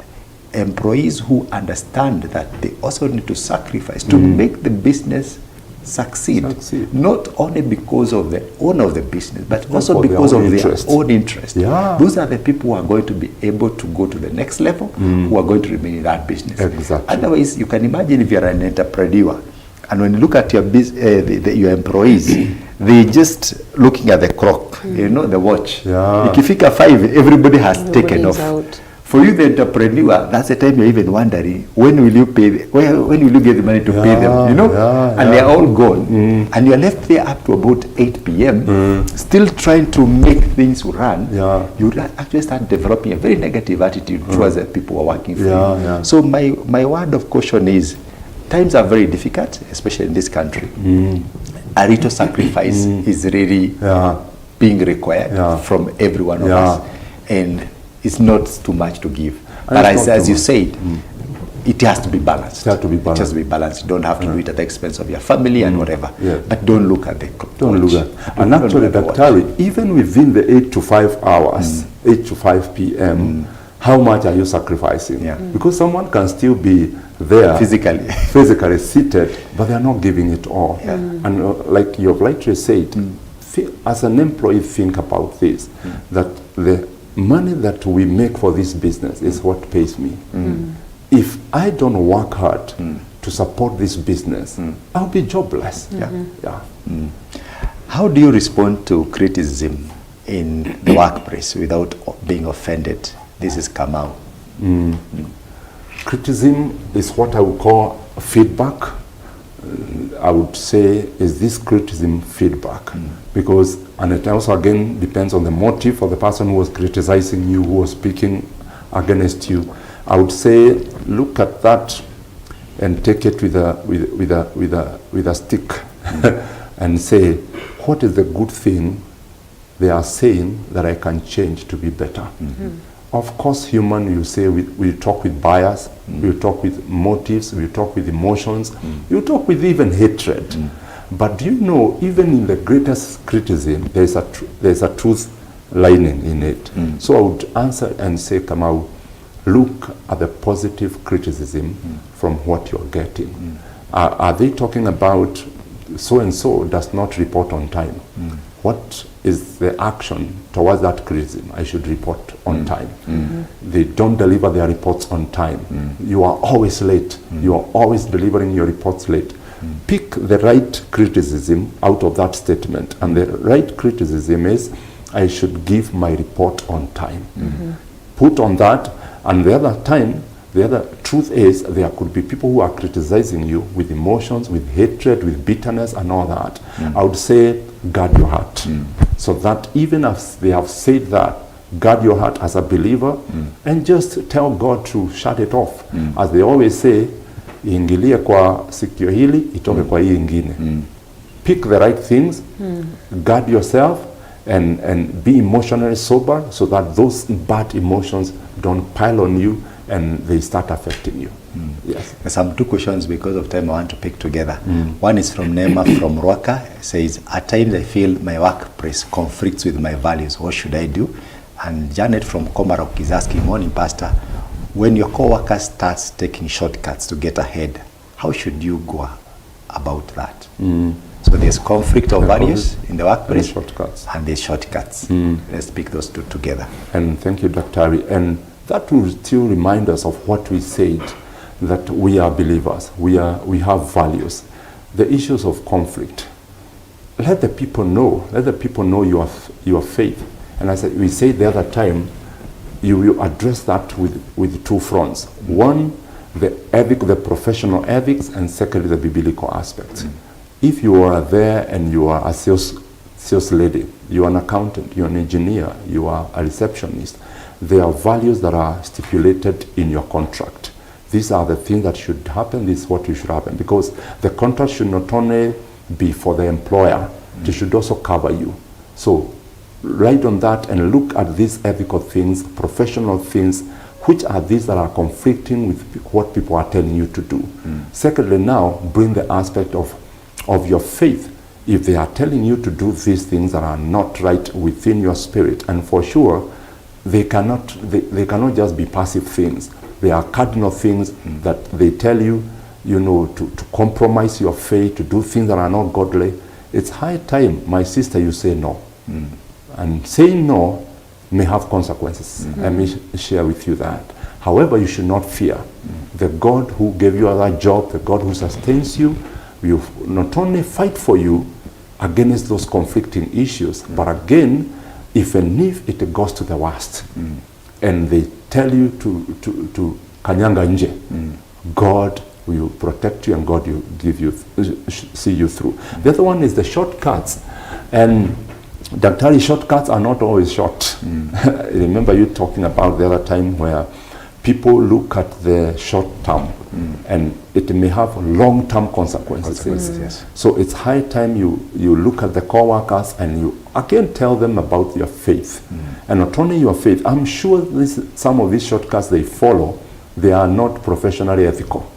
employees who understand that they also need to sacrifice to make the business succeed, not only because of the owner of the business, but also because of their own interest. Those are the people who are going to be able to go to the next level, who are going to remain in that business.
Exactly.
Otherwise, you can imagine if you're an entrepreneur, and when you look at your your employees, they just looking at the clock, the watch. Ikifika 5, everybody has taken off. For you, the entrepreneur, that's the time you're even wondering, when will you pay, when will you get the money to pay them, you know? And they're all gone. And you're left there up to about 8 p.m., still trying to make things run. You actually start developing a very negative attitude towards the people who are working for you. So my word of caution is, times are very difficult, especially in this country. A little sacrifice is really being required from every one of us. And it's not too much to give. But as you said, it has to be balanced. It has to be balanced. It has to be balanced. You don't have to do it at the expense of your family and whatever. But don't look at the
Don't look at. And actually, Dr. even within the 8 to 5 hours, 8 to 5 p.m., how much are you sacrificing? Because someone can still be there physically seated, but they are not giving it all. And like you've rightly said, as an employee, think about this, that the money that we make for this business is what pays me. If I don't work hard to support this business, I'll be jobless.
How do you respond to criticism in the workplace without being offended? This is Kamau.
Criticism is what I would call feedback. I would say, is this criticism feedback? Because, and it also again depends on the motive of the person who was criticizing you, who was speaking against you. I would say, look at that and take it with a stick and say, what is the good thing they are saying that I can change to be better? Of course, human, you say, we talk with bias, we talk with motives, we talk with emotions, you talk with even hatred. But do you know, even in the greatest criticism, there's a truth lining in it. So I would answer and say, Kamau, look at the positive criticism from what you're getting. Are they talking about so-and-so does not report on time? What is the action towards that criticism? I should report on time. They don't deliver their reports on time. You are always late. You are always delivering your reports late. Pick the right criticism out of that statement. And the right criticism is, I should give my report on time. Put on that, and the other truth is, there could be people who are criticizing you with emotions, with hatred, with bitterness and all that. I would say, guard your heart. So that even as they have said that, guard your heart as a believer and just tell God to shut it off. As they always say, iingilie kwa sikio hili, itoke kwa hii ingine. Pick the right things, guard yourself, and be emotionally sober so that those bad emotions don't pile on you and they start affecting you. Yes.
Some two questions because of time I want to pick together. One is from Nema from Rwaka. It says, at times I feel my workplace conflicts with my values. What should I do? And Janet from Komarok is asking, morning pastor, when your co-worker starts taking shortcuts to get ahead, how should you go about that? So there's conflict of values in the workplace and there's shortcuts. Let's pick those two together.
And thank you, Dr. Ari. And that will still remind us of what we said, that we are believers, we have values. The issues of conflict, let the people know your faith. And as we said the other time, you will address that with two fronts. One, the professional ethics, and secondly, the biblical aspects. If you are there and you are a sales lady, you are an accountant, you are an engineer, you are a receptionist, there are values that are stipulated in your contract. These are the things that should happen, this is what you should happen. Because the contract should not only be for the employer, it should also cover you. So write on that and look at these ethical things, professional things, which are these that are conflicting with what people are telling you to do. Secondly, now bring the aspect of your faith. If they are telling you to do these things that are not right within your spirit, and for sure, they cannot just be passive things. They are cardinal things that they tell you, to compromise your faith, to do things that are not godly. It's high time, my sister, you say no. And saying no may have consequences. Let me share with you that. However, you should not fear. The God who gave you that job, the God who sustains you, will not only fight for you against those conflicting issues, but again, if it goes to the worst, and they tell you to kanyanga nje, God will protect you and God will give you, see you through. The other one is the shortcuts. And Daktari, shortcuts are not always short. I remember you talking about the other time where people look at the short term and it may have long-term consequences.
Yes.
So it's high time you look at the co-workers and you again tell them about your faith. And not only your faith, I'm sure some of these shortcuts they follow, they are not professionally ethical.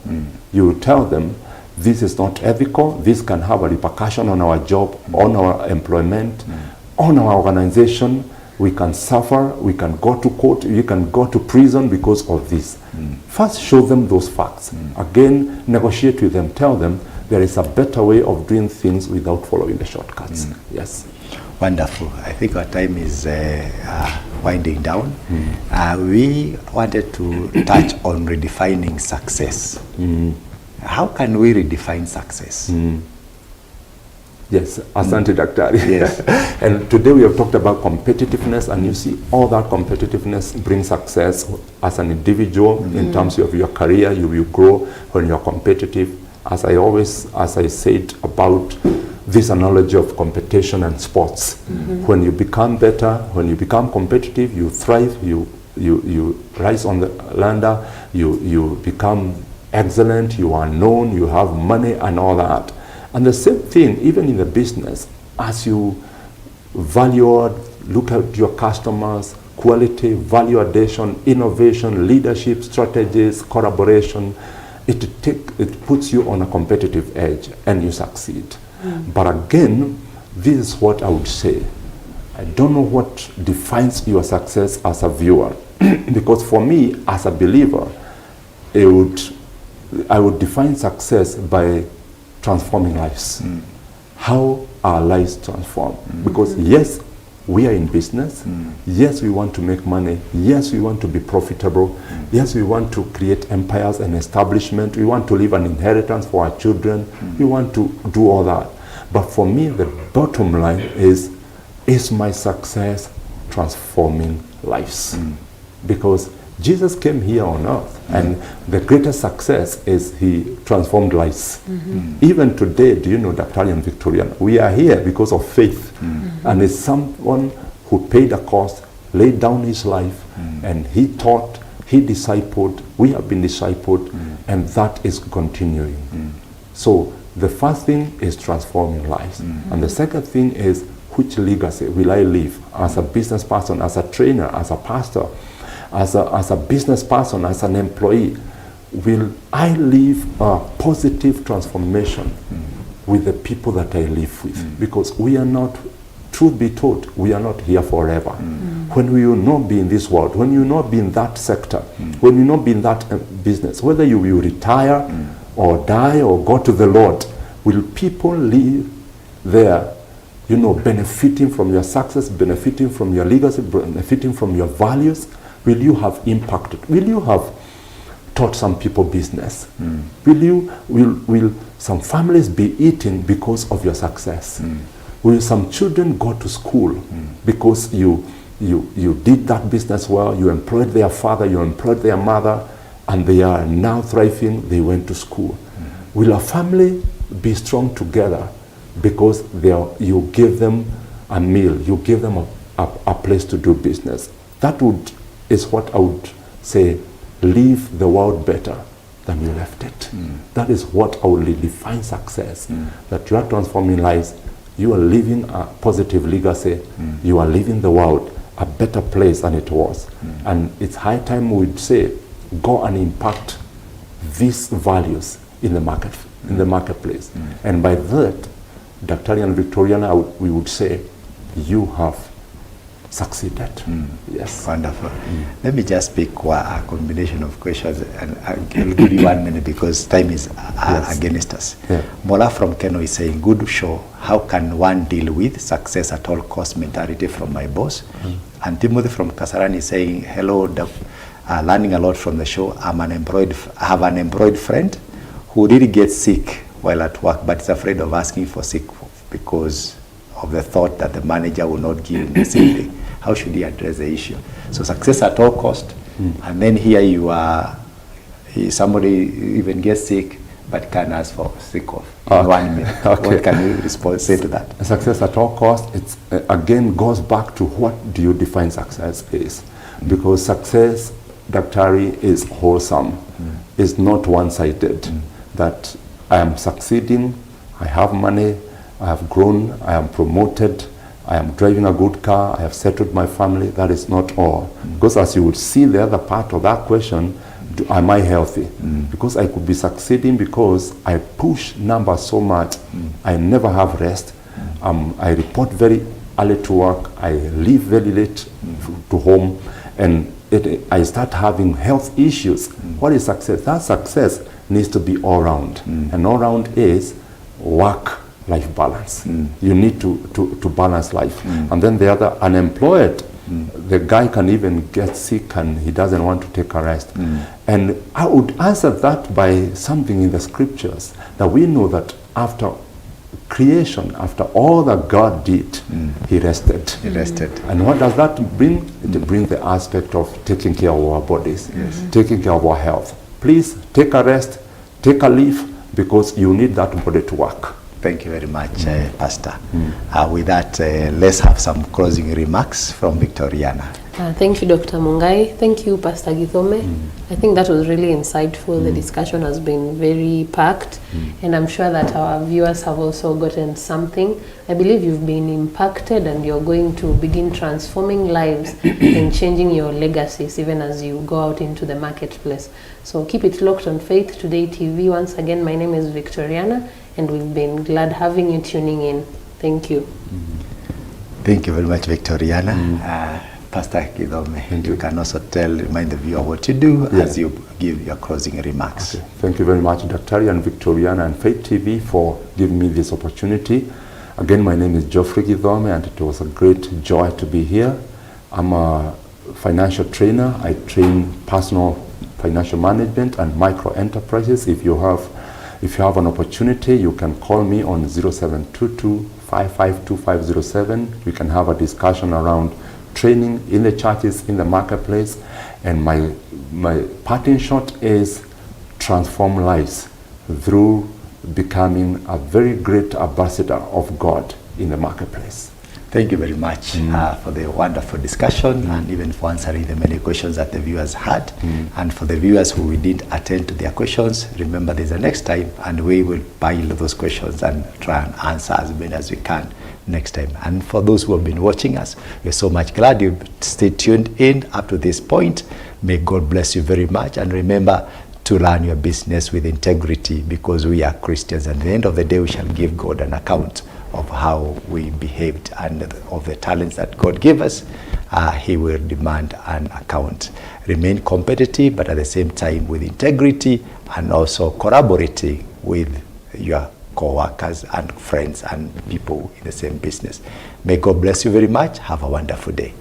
You tell them, this is not ethical, this can have a repercussion on our job, on our employment, on our organization. We can suffer, we can go to court, we can go to prison because of this. First, show them those facts. Again, negotiate with them, tell them there is a better way of doing things without following the shortcuts. Yes.
Wonderful. I think our time is winding down. We wanted to touch on redefining success. How can we redefine success?
Yes, asante daktari.
Yes.
And today we have talked about competitiveness, and you see all that competitiveness brings success as an individual in terms of your career. You will grow when you're competitive. As I said about this analogy of competition and sports. When you become better, when you become competitive, you thrive, you rise on the ladder, you become excellent, you are known, you have money and all that. And the same thing, even in the business, as you look at your customers, quality, value addition, innovation, leadership, strategies, collaboration, it puts you on a competitive edge and you succeed. But again, this is what I would say. I don't know what defines your success as a viewer. Because for me, as a believer, I would define success by transforming lives. How our lives transform. Because yes, we are in business. Yes, we want to make money. Yes, we want to be profitable. Yes, we want to create empires and establishment. We want to leave an inheritance for our children. We want to do all that. But for me, the bottom line is my success transforming lives? Because Jesus came here on earth, and the greatest success is he transformed lives. Even today, do you know, Dr. and Victoriana, we are here because of faith. And it's someone who paid a cost, laid down his life, and he taught, he discipled, we have been discipled, and that is continuing. So the first thing is transforming lives. And the second thing is, which legacy will I leave as a business person, as a trainer, as a pastor, as a business person, as an employee? Will I leave a positive transformation with the people that I live with? Because we are not, truth be told, we are not here forever. When we will not be in this world, when you will not be in that sector, when you will not be in that business, whether you will retire or die or go to the Lord, will people live there, you know, benefiting from your success, benefiting from your legacy, benefiting from your values? Will you have impacted? Will you have taught some people business? Will some families be eating because of your success? Will some children go to school because you did that business well, you employed their father, you employed their mother, and they are now thriving, they went to school? Will a family be strong together because you give them a meal, you give them a place to do business? That is what I would say, leave the world better than you left it. That is what I would define success. That you are transforming lives, you are leaving a positive legacy, you are leaving the world a better place than it was. And it's high time we would say, go and impact these values in the marketplace. And by that, Dr. and Victoriana, we would say, you have succeeded. Yes.
Wonderful. Let me just pick a combination of questions, and I'll give you 1 minute because time is against us. Mola from Keno is saying, good show. How can one deal with success at all cost mentality from my boss? And Timothy from Kasarani is saying, hello, learning a lot from the show. I have an employed friend who really gets sick while at work, but is afraid of asking for sick because of the thought that the manager will not give him the sick day. how should he address the issue? So success at all cost, and then here you are, somebody even gets sick, but can ask for sick off in 1 minute.
Okay.
What can you say to that?
Success at all costs, it's again goes back to what do you define success is. Because success, Daktari, is wholesome. It's not one-sided. That I am succeeding, I have money, I have grown, I am promoted, I am driving a good car, I have settled my family. That is not all. Because as you would see the other part of that question, am I healthy? Because I could be succeeding because I push numbers so much, I never have rest. I report very early to work, I leave very late to home, and I start having health issues. What is success? That success needs to be all round. And all round is work-life balance. You need to balance life. And then the other, unemployed, the guy can even get sick and he doesn't want to take a rest. And I would answer that by something in the scriptures, that we know that after creation, after all that God did, he rested.
He rested.
And what does that bring? It brings the aspect of taking care of our bodies, taking care of our health. Please take a rest, take a leave, because you need that body to work.
Thank you very much, Pastor. With that, let's have some closing remarks from Victoriana.
Thank you, Dr. Mungai. Thank you, Pastor Githome. I think that was really insightful. The discussion has been very packed, and I'm sure that our viewers have also gotten something. I believe you've been impacted, and you're going to begin transforming lives and changing your legacies even as you go out into the marketplace. So keep it locked on Faith Today TV. Once again, my name is Victoriana, and we've been glad having you tuning in. Thank you.
Thank you very much, Victoriana. Pastor Githome, you can also remind the viewer what you do as you give your closing remarks.
Okay. Thank you very much, Daktari and Victoriana and Faith TV, for giving me this opportunity. Again, my name is Geoffrey Githome, and it was a great joy to be here. I'm a financial trainer. I train personal financial management and micro enterprises. If you have an opportunity, you can call me on 0722 552507. We can have a discussion around training in the churches, in the marketplace. And my parting shot is transform lives through becoming a very great ambassador of God in the marketplace.
Thank you very much for the wonderful discussion and even for answering the many questions that the viewers had. And for the viewers who didn't attend to their questions, remember there's a next time, and we will pile those questions and try and answer as many as we can next time. And for those who have been watching us, we're so much glad you stayed tuned in up to this point. May God bless you very much, and remember to run your business with integrity, because we are Christians, and at the end of the day we shall give God an account of how we behaved, and of the talents that God gave us. He will demand an account. Remain competitive, but at the same time with integrity, and also collaborating with your co-workers and friends and people in the same business. May God bless you very much. Have a wonderful day.